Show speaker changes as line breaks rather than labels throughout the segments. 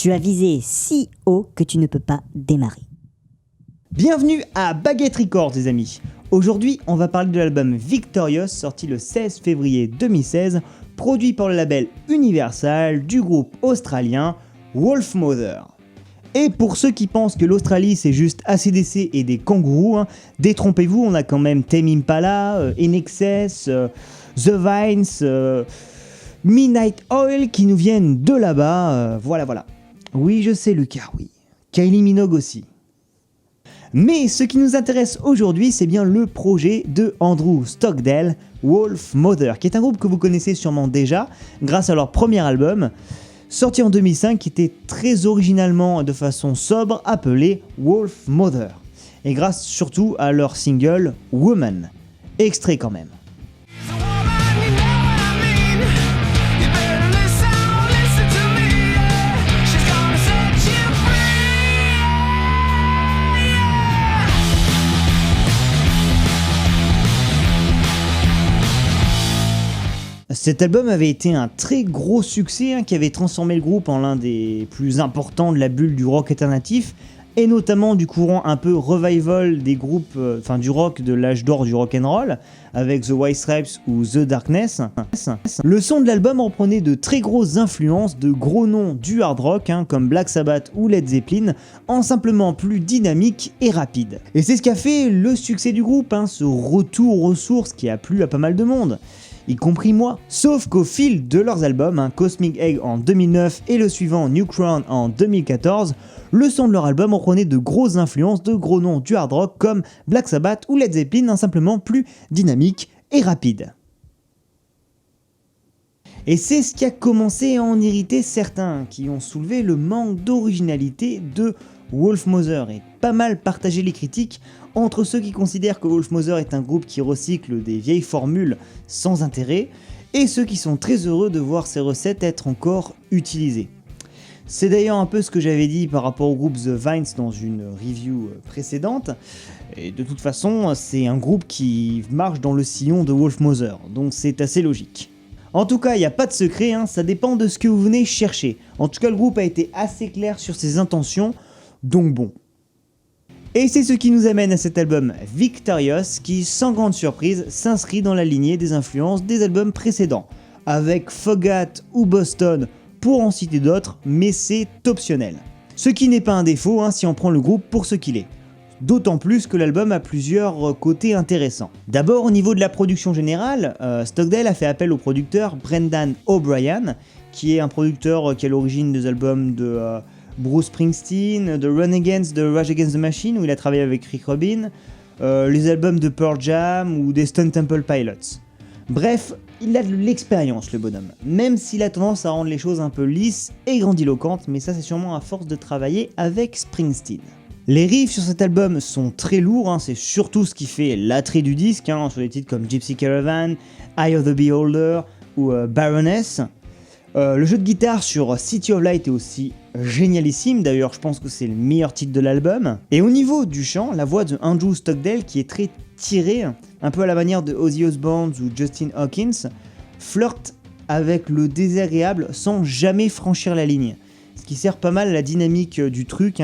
Tu as visé si haut que tu ne peux pas démarrer.
Bienvenue à Baguette Records les amis. Aujourd'hui on va parler de l'album Victorious sorti le 16 février 2016, produit par le label Universal du groupe australien Wolfmother. Et pour ceux qui pensent que l'Australie c'est juste AC/DC et des kangourous, détrompez-vous, on a quand même Tame Impala, INXS, The Vines, Midnight Oil qui nous viennent de là-bas, voilà. Oui je sais Lucas, oui. Kylie Minogue aussi. Mais ce qui nous intéresse aujourd'hui, c'est bien le projet de Andrew Stockdale, Wolfmother, qui est un groupe que vous connaissez sûrement déjà grâce à leur premier album, sorti en 2005, qui était très originalement de façon sobre appelé Wolfmother, et grâce surtout à leur single Woman, extrait quand même. Cet album avait été un très gros succès qui avait transformé le groupe en l'un des plus importants de la bulle du rock alternatif et notamment du courant un peu revival des groupes, du rock de l'âge d'or du rock'n'roll avec The White Stripes ou The Darkness. Le son de l'album reprenait de très grosses influences de gros noms du hard rock comme Black Sabbath ou Led Zeppelin en simplement plus dynamique et rapide. Et c'est ce qui a fait le succès du groupe, ce retour aux sources qui a plu à pas mal de monde, y compris moi. Sauf qu'au fil de leurs albums, Cosmic Egg en 2009 et le suivant New Crown en 2014, le son de leur album reprenait de grosses influences de gros noms du hard rock comme Black Sabbath ou Led Zeppelin, simplement plus dynamique et rapide. Et c'est ce qui a commencé à en irriter certains, qui ont soulevé le manque d'originalité de Wolfmother et pas mal partagé les critiques entre ceux qui considèrent que Wolfmother est un groupe qui recycle des vieilles formules sans intérêt et ceux qui sont très heureux de voir ces recettes être encore utilisées. C'est d'ailleurs un peu ce que j'avais dit par rapport au groupe The Vines dans une review précédente, et de toute façon c'est un groupe qui marche dans le sillon de Wolfmother, donc c'est assez logique. En tout cas, il n'y a pas de secret, ça dépend de ce que vous venez chercher. En tout cas, le groupe a été assez clair sur ses intentions, donc bon. Et c'est ce qui nous amène à cet album Victorious qui, sans grande surprise, s'inscrit dans la lignée des influences des albums précédents, avec Fogat ou Boston pour en citer d'autres, mais c'est optionnel. Ce qui n'est pas un défaut si on prend le groupe pour ce qu'il est. D'autant plus que l'album a plusieurs côtés intéressants. D'abord au niveau de la production générale, Stockdale a fait appel au producteur Brendan O'Brien, qui est un producteur qui est à l'origine des albums de Bruce Springsteen, de Run Against, de Rage Against the Machine, où il a travaillé avec Rick Rubin, les albums de Pearl Jam ou des Stone Temple Pilots. Bref, il a de l'expérience le bonhomme, même s'il a tendance à rendre les choses un peu lisses et grandiloquentes, mais ça c'est sûrement à force de travailler avec Springsteen. Les riffs sur cet album sont très lourds, c'est surtout ce qui fait l'attrait du disque, sur des titres comme Gypsy Caravan, Eye of the Beholder ou Baroness. Le jeu de guitare sur City of Light est aussi génialissime, d'ailleurs je pense que c'est le meilleur titre de l'album. Et au niveau du chant, la voix de Andrew Stockdale, qui est très tirée, un peu à la manière de Ozzy Osbourne ou Justin Hawkins, flirte avec le désagréable sans jamais franchir la ligne. Ce qui sert pas mal à la dynamique du truc,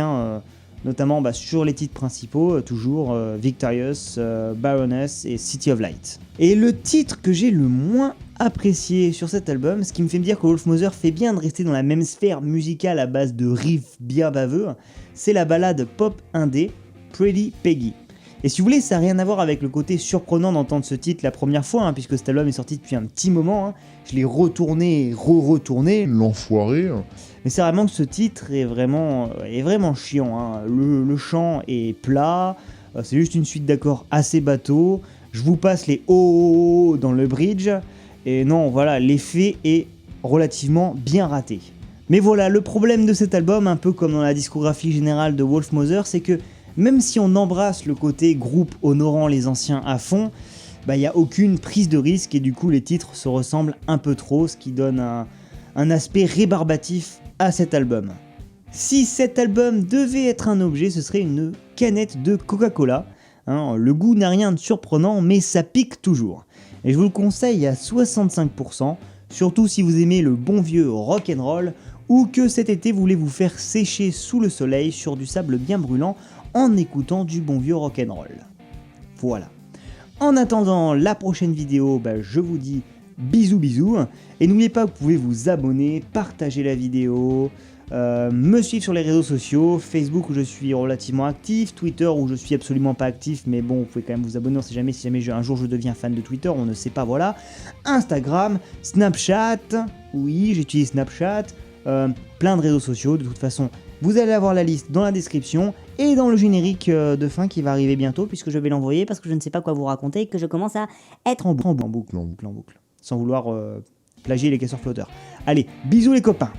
notamment sur les titres principaux, toujours Victorious, Baroness et City of Light. Et le titre que j'ai le moins apprécié sur cet album, ce qui me fait me dire que Wolfmother fait bien de rester dans la même sphère musicale à base de riffs bien baveux, c'est la ballade pop indé Pretty Peggy. Et si vous voulez, ça n'a rien à voir avec le côté surprenant d'entendre ce titre la première fois, puisque cet album est sorti depuis un petit moment, je l'ai retourné et retourné l'enfoiré. Mais c'est vraiment que ce titre est vraiment chiant, le chant est plat, c'est juste une suite d'accords assez bateau, je vous passe les oh dans le bridge, et non, voilà, l'effet est relativement bien raté. Mais voilà, le problème de cet album, un peu comme dans la discographie générale de Wolfmother, c'est que même si on embrasse le côté groupe honorant les anciens à fond, il n'y a aucune prise de risque et du coup les titres se ressemblent un peu trop, ce qui donne un aspect rébarbatif à cet album. Si cet album devait être un objet, ce serait une canette de Coca-Cola. Le goût n'a rien de surprenant, mais ça pique toujours. Et je vous le conseille à 65%, surtout si vous aimez le bon vieux rock'n'roll ou que cet été vous voulez vous faire sécher sous le soleil sur du sable bien brûlant en écoutant du bon vieux rock'n'roll. Voilà. En attendant la prochaine vidéo, je vous dis bisous, et n'oubliez pas que vous pouvez vous abonner, partager la vidéo, me suivre sur les réseaux sociaux, Facebook où je suis relativement actif, Twitter où je suis absolument pas actif, mais bon, vous pouvez quand même vous abonner, on sait jamais, si jamais un jour je deviens fan de Twitter, on ne sait pas, voilà. Instagram, Snapchat, oui, j'utilise Snapchat, plein de réseaux sociaux, de toute façon, vous allez avoir la liste dans la description et dans le générique de fin qui va arriver bientôt, puisque je vais l'envoyer parce que je ne sais pas quoi vous raconter et que je commence à être en boucle, sans vouloir plagier les casseurs flotteurs. Allez, bisous les copains!